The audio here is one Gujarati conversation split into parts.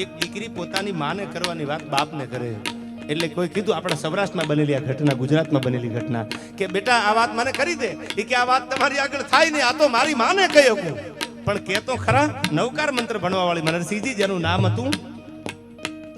એક દીકરી પોતાની માને કરવાની વાત બાપને કરે. એટલે કોઈ કીધું આપણા સૌરાષ્ટ્રમાં બનેલી આ ઘટના, ગુજરાતમાં બનેલી ઘટના કે બેટા આ વાત મને કરી દે. એ કે આ વાત તમારી આગળ થાય ને, આ તો મારી માને કહી શકું. પણ કે તો ખરા નવકાર મંત્ર ભણવા વાળી મનરસિંહજી, જેનું નામ હતું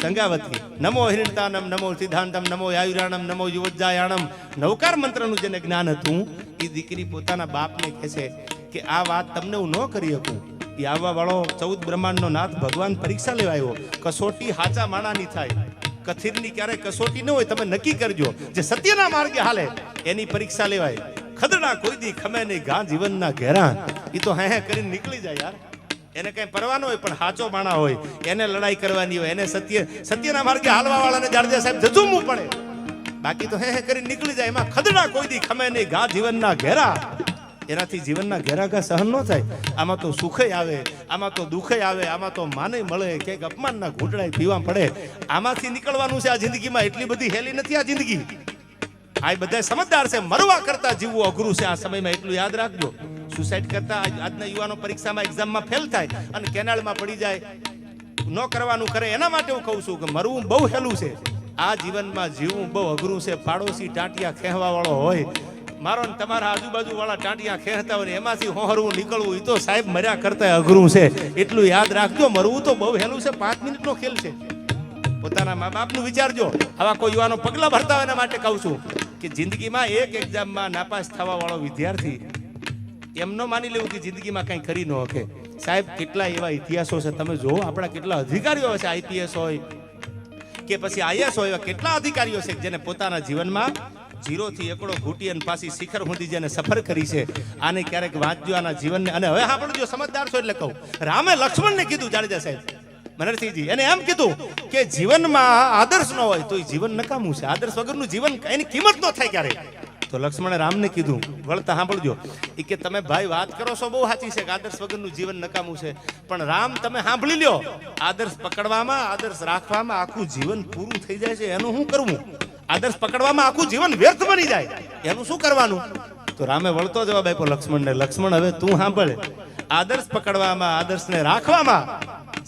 ગંગાવતી. નમો હિરણતાનમ, નમો સિદ્ધાંતમ, નમો આયુરાણમ, નમો યુવજાયાણમ. નવકાર મંત્રનું જેને જ્ઞાન હતું એ દીકરી પોતાના બાપને કહે છે કે આ વાત તમને હું ન કરી શકું. એ આવવા વાળો 14 બ્રહ્માંડનો નાથ ભગવાન પરીક્ષા લેવા આવ્યો. કસોટી હાચા માણાની થાય, કથિરની ક્યારેય કસોટી ન હોય. તમે નક્કી કરજો જે સત્યના માર્ગે હાલે એની પરીક્ષા લેવાય. ખદડા કોઈ દી ખમે નહીં, ઘા જીવનના ઘેરા. એ તો હે કરીને નીકળી જાય યાર. એને કઈ પરવાનો હોય પણ હાચો માણા હોય, એને લડાઈ કરવાની હોય, એને સત્યના માર્ગે હાલવા વાળાને જાડેજા સાહેબ જજુમવું પડે. બાકી તો હે કરીને નીકળી જાય. એમાં ખદડા કોઈ દી ખમે નહીં, ઘા જીવનના ઘેરા. એનાથી જીવનના ઘેરા ઘા સહન ન થાય. આમાં તો સુખય આવે, આમાં તો દુઃખય આવે, આમાં તો માને મળે, ક્યાંક અપમાનના ઘૂંટડાય પીવા પડે. આમાંથી નીકળવાનું છે આ જિંદગીમાં. એટલી બધી હેલી નથી આ જિંદગી. આ બધા સમજદાર છે. મરવા કરતા જીવવું અઘરું છે આ સમયમાં, એટલું યાદ રાખજો. સુસાઇડ કરતા આજના યુવાનો પરીક્ષામાં એક્ઝામમાં ફેલ થાય અને કેનાલમાં પડી જાય, ન કરવાનું કરે. એના માટે હું કહું છું કે મરવું બહુ હેલું છે. આ જીવનમાં જીવવું બહુ અઘરું છે. પાડોશી ટાંટિયા ખેંચવા વાળો હોય, મારો ને તમારા આજુબાજુ વાળા ટાંટિયા ખેંચતા હોય, એમાંથી હોહરવું નીકળવું એ તો સાહેબ મર્યા કરતા અઘરું છે. એટલું યાદ રાખજો. મરવું તો બહુ હેલું છે. 5 મિનિટનો ખેલ છે. પોતાના મા બાપનું વિચારજો. આવા કોઈ યુવાનો પગલા ભરતા હોય એના માટે કહું છું કે જિંદગીમાં એક એક્ઝામમાં નાપાસ થવા વાળો વિદ્યાર્થી એમ ન માની લેવું કે જિંદગીમાં કંઈ કરી ન શકે. સાહેબ કેટલા એવા ઇતિહાસો છે તમે જુઓ. આપણા કેટલા અધિકારીઓ છે, આઈપીએસ હોય કે પછી આઈએસ હોય, એવા કેટલા અધિકારીઓ છે જેને પોતાના જીવનમાં 0 થી એકડો ઘૂંટી અને પાછી શિખર સુધી જેને સફર કરી છે. આને ક્યારેક વાંચજો આના જીવનને. અને હવે સાંભળજો, સમજદાર છો એટલે કહું. રામે લક્ષ્મણને કીધું, જાડેજા સાહેબ મનરસિંહજી, એને એમ કીધું કે જીવનમાં આદર્શ ન હોય તો એ જીવન નકામું છે. આદર્શ વગરનું જીવન એની કિંમત ન થાય ક્યારે. તો લક્ષ્મણે રામને કીધું, વળતા સાંભળજો, એ કે તમે ભાઈ વાત કરો છો બહુ સાચી છે કે આદર્શ વગરનું જીવન નકામું છે. પણ રામ તમે સાંભળી લ્યો, આદર્શ પકડવામાં, આદર્શ રાખવામાં આખું જીવન પૂરું થઈ જાય છે. એનું શું કરવું? આદર્શ પકડવામાં આખું જીવન વ્યર્થ બની જાય, એનું શું કરવાનું? તો રામે વળતો જવાબ આપ્યો લક્ષ્મણને, લક્ષ્મણ હવે તું સાંભળે. આદર્શ પકડવામાં, આદર્શને રાખવામાં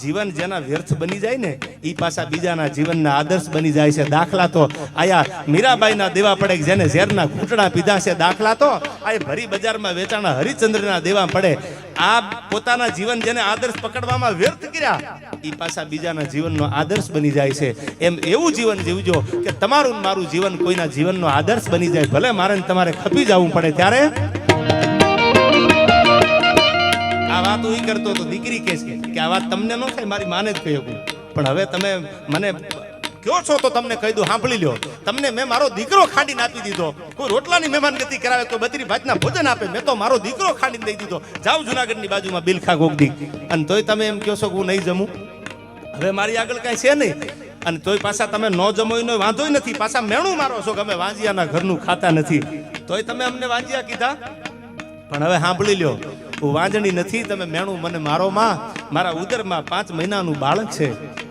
જીવન જેના વ્યર્થ બની જાય ને એ પાછા બીજાના જીવનના આદર્શ બની જાય છે. દાખલા તો આયા મીરાબાઈના દેવા પડે, જેને ઝેરના ઘૂંટડા પીધા છે. દાખલા તો આ ભરી બજારમાં વેચાણા હરિચંદ્રના દેવા પડે. આ પોતાના જીવન જેને આદર્શ પકડવામાં વ્યર્થ કર્યા એ પાછા બીજાના જીવનનો આદર્શ બની જાય છે. એમ એવું જીવન જીવજો કે તમારું મારું જીવન કોઈના જીવનનો આદર્શ બની જાય. ભલે મારે તમારે ખપી જવું પડે ત્યારે. આ વાત હું કરતો તો દીકરી કહે છે કે આ વાત તમને ન થાય, મારી માને જ કહી શકું. પણ હવે તમે મને કહો છો તો તમને કહી દઉં, સાંભળી લ્યો. તમને મેં મારો દીકરો ખાંડીને આપી દીધો. કોઈ રોટલાની મહેમાનગતિ કરાવે, કોઈ બત્રી ભાતના ભોજન આપે, મેં તો મારો દીકરો ખાંડીને દઈ દીધો. જાઓ જુનાગઢની બાજુમાં બિલખા ગોગદી, અને તોય તમે એમ કહો છો કે હું નહીં જમું. હવે મારી આગળ કાંઈ છે નહીં, અને તોય પાછા તમે ન જમો એનો વાંધો નથી. પાછા મેણું મારો છો કે અમે વાંજિયાના ઘરનું ખાતા નથી, તોય તમે અમને વાંજિયા કીધા. પણ હવે સાંભળી લ્યો, હું વાંજણી નથી, તમે મેણું મને મારો. માં મારા ઉદરમાં 5 મહિનાનું બાળક છે.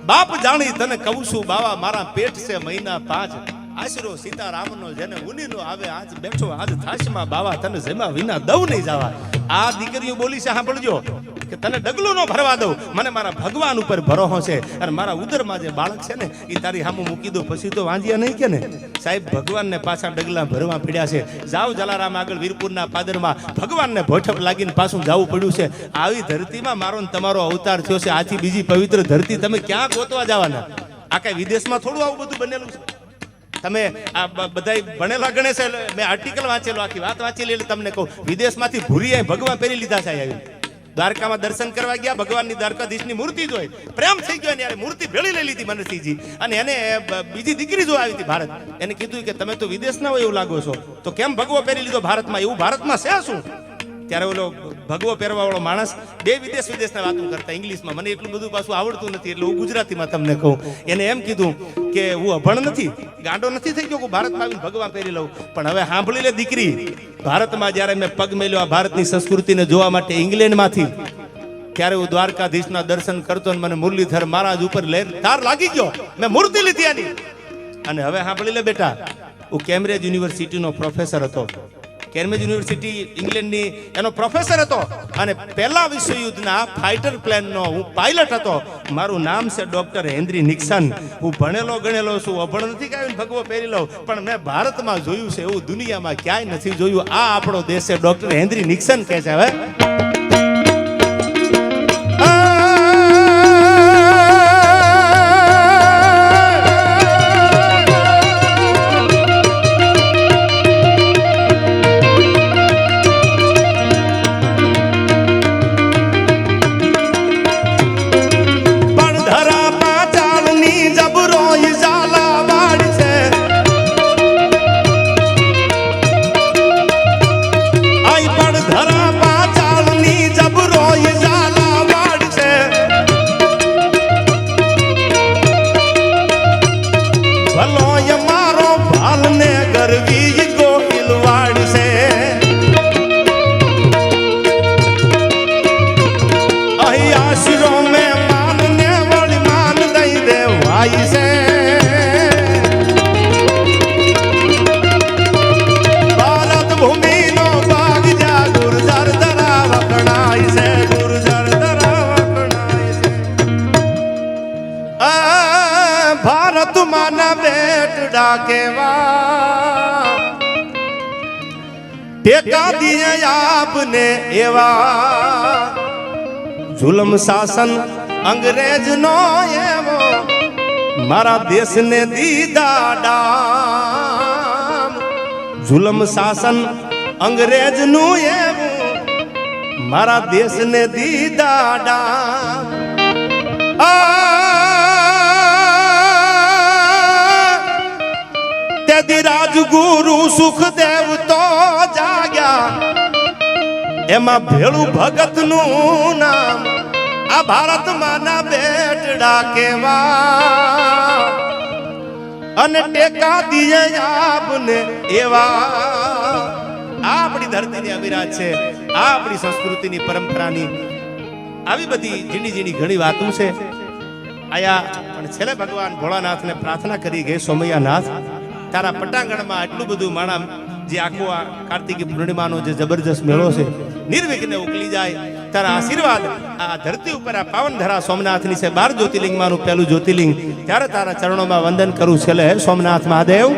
બાપ જાણી તને કહું છું બાવા, મારા પેટ છે મહિના 5. આશરો સીતારામનો જેને ઉનીનો આવે, આજ બેઠો આજ થાશમાં બાવા, તને જેમાં વિના દઉં નહીં જવા. આ દીકરીઓ બોલી છે, સાંભળજો કે તને ડગલું ન ભરવા દઉં, મને મારા ભગવાન ઉપર ભરોસો છે. અને મારા ઉદરમાં જે બાળક છે ને એ તારી સામું મૂકી દઉં, પછી તો વાંજ્યા નહીં કે ને. સાહેબ ભગવાનને પાછા ડગલા ભરવા પડ્યા છે. જાઓ જલારામ આગળ વીરપુરના પાદરમાં ભગવાનને ભોઠપ લાગીને પાછું જવું પડ્યું છે. આવી ધરતીમાં મારો ને તમારો અવતાર થયો છે. આથી બીજી પવિત્ર ધરતી તમે ક્યાં ગોતવા જવાના? આ કઈ વિદેશમાં થોડું આવું બધું બનેલું છે? તમે આ બધા ભણેલા ગણે છે. મેં આર્ટિકલ વાંચેલો, આખી વાત વાંચેલી, એટલે તમને કહું વિદેશમાંથી ભૂરી ભગવાન પહેરી લીધા છે. આવી દ્વારકામાં દર્શન કરવા ગયા, ભગવાનની દ્વારકાધીશની મૂર્તિ જોઈ, પ્રેમ થઈ ગયો ને યાર, મૂર્તિ ભેળી લઈ લીધી મનરસિંહજી. અને એને બીજી દીકરી જો આવી હતી ભારત, એને કીધું કે તમે તો વિદેશના હોય એવું લાગો છો, તો કેમ ભગવો પહેરી લીધો ભારતમાં? એવું ભારતમાં છે શું? ત્યારે ઓલો ભગવો પહેરવા વાળો માણસ બે વિદેશના વાતો કરતા ઇંગ્લિશમાં. મને એટલું બધું પાછું આવડતું નથી, એટલે હું ગુજરાતીમાં તમને કહું. એને એમ કીધું કે હું અભણ નથી, ગાંડો નથી થઈ ગયો કે ભારતમાં આવીને ભગવાન પહેરી લઉં. પણ હવે સાંભળી લે દીકરી, ભારતમાં જ્યારે મેં પગ મેલ્યો આ ભારતની સંસ્કૃતિને જોવા માટે ઇંગ્લેન્ડમાંથી, ત્યારે હું દ્વારકાધીશના દર્શન કરતો ને મને મુરલીધર મહારાજ ઉપર તાર લાગી ગયો. મેં મૂર્તિ લીધી આની. અને હવે સાંભળી લે બેટા, હું કેમ્બ્રિજ યુનિવર્સિટીનો પ્રોફેસર હતો. કેમ્બ્રિજ યુનિવર્સિટી ઇંગ્લેન્ડની એનો પ્રોફેસર હતો અને પહેલા વિશ્વયુદ્ધના ફાઇટર પ્લેનનો હું પાયલટ હતો. મારું નામ છે ડોક્ટર હેનરી નિક્સન. હું ભણેલો ગણેલો છું, અભણ નથી કાંઈ ભગવો પહેરી લઉં, પણ મેં ભારતમાં જોયું છે એવું દુનિયામાં ક્યાંય નથી જોયું. આ આપણો દેશ છે. ડોક્ટર હેનરી નિક્સન કહે છે. હવે ટેકા દિયે આપને એવા જુલમ શાસન અંગ્રેજ નો એવો મારા દેશને દીધા ડામ. જુલમ શાસન અંગ્રેજ નું એવું મારા દેશને દીધા ડામ. રાજગુરુ સુખદેવ તો જાગ્યા એમાં ભેળું ભગત નું નામ. આ ભારતમાં ના બેટડા કેવા અને ટેકા દિયે આપને એવા. આપણી ધરતીની અવિરાજ છે. આપણી સંસ્કૃતિની પરંપરાની આવી બધી ઝીણી ઝીણી ઘણી વાતો છે આયા. પણ છેલ્લે ભગવાન ભોળાનાથને પ્રાર્થના કરી ગઈ, સોમૈયાનાથ તારા પટાંગણમાં એટલું બધું માણા જે આખો આ કાર્તિકી પૂર્ણિમાનો જે જબરજસ્ત મેળો છે નિર્વિઘ્ને ઉકલી જાય. તારા આશીર્વાદ આ ધરતી ઉપર આ પાવન ધરા સોમનાથની છે. 12 જ્યોતિર્લિંગમાંનું પહેલું જ્યોતિર્લિંગ. ત્યારે તારા ચરણોમાં વંદન કરું છેલ્લે સોમનાથ મહાદેવ.